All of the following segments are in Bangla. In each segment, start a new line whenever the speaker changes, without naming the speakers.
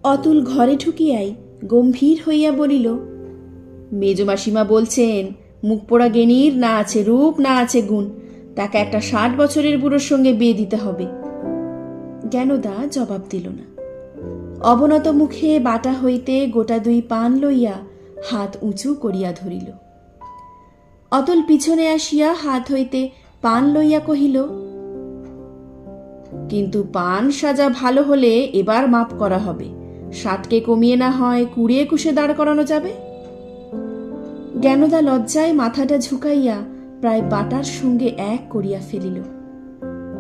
অতুল ঘরে ঢুকিয়াই গম্ভীর হইয়া বলিল, মেজমাসিমা বলছেন মুখ পোড়া গেনির না আছে রূপ না আছে গুণ, তাকে একটা 60 বছরের বুড়োর সঙ্গে বিয়ে দিতে হবে। জ্ঞানদা জবাব দিল না। অবনত মুখে বাটা হইতে গোটা 2 পান লইয়া হাত উঁচু করিয়া ধরিল। অতুল পিছনে আসিয়া হাত হইতে পান লইয়া কহিল, কিন্তু পান সাজা ভালো হলে এবার মাপ করা হবে, 60কে কমিয়ে না হয় 20-21 দাঁড় করানো যাবে। জ্ঞানদা লজ্জায় মাথাটা ঝুঁকাইয়া প্রায় বাটার সঙ্গে এক করিয়া ফেলিল।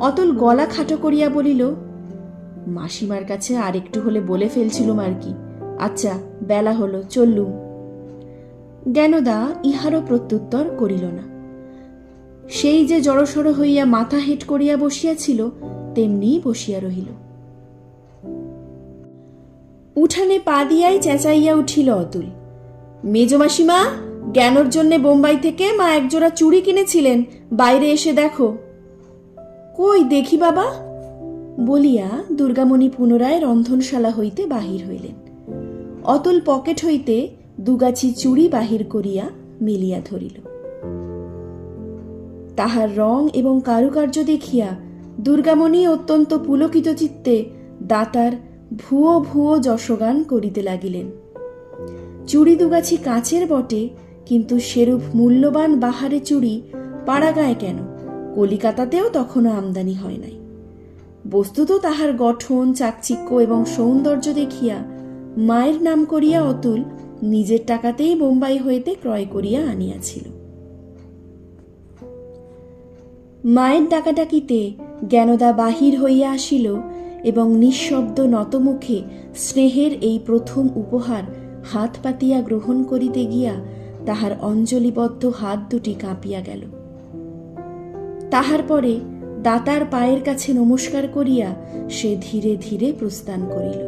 অতুল গলা খাটো করিয়া বলিল, মাসিমার কাছে আর একটু হলে বলে ফেলছিলুম আর কি, আচ্ছা বেলা হলো, চললুম। জ্ঞানদা ইহারও প্রত্যুত্তর করিল না। সেই যে জড়সড় হইয়া মাথা হেঁট করিয়া বসিয়াছিল তেমনি বসিয়া রহিল। উঠানে পা দিয়াই চেঁচাইয়া উঠিল অতুল, মেজমাসিমা, জ্ঞানর জন্যে বোম্বাই থেকে মা একজোড়া চুড়ি কিনেছিলেন, বাইরে এসে দেখো। কই দেখি বাবা বলিয়া দুর্গামণি পুনরায় রন্ধনশালা হইতে বাহির হইলেন। অতুল পকেট হইতে 2 গাছি চুড়ি বাহির করিয়া মেলিয়া ধরিল। তাহার রং এবং কারুকার্য দেখিয়া দুর্গামণি অত্যন্ত পুলকিত চিত্তে দাতার ভুয়ো ভুয়ো যশগান করিতে লাগিলেন। চুড়ি 2 গাছি কাঁচের বটে, কিন্তু সেরূপ মূল্যবান বাহারে চুড়ি পাড়াগাঁয়ে কেন, কলিকাতাতেও তখনও আমদানি হয় নাই। বস্তুত তাহার গঠন, চাকচিক্য এবং সৌন্দর্য দেখিয়া মায়ের নাম করিয়া অতুল নিজের টাকাতেই বোম্বাই হইতে ক্রয় করিয়া আনিয়াছিল। মায়ের ডাকাডাকিতে জ্ঞানদা বাহির হইয়া আসিল এবং নিঃশব্দ নতমুখে স্নেহের এই প্রথম উপহার হাত পাতিয়া গ্রহণ করিতে গিয়া তাহার অঞ্জলিবদ্ধ হাত দুটি কাঁপিয়া গেল। তাহার পরে দাতার পায়ের কাছে নমস্কার করিয়া সে ধীরে ধীরে প্রস্থান করিল।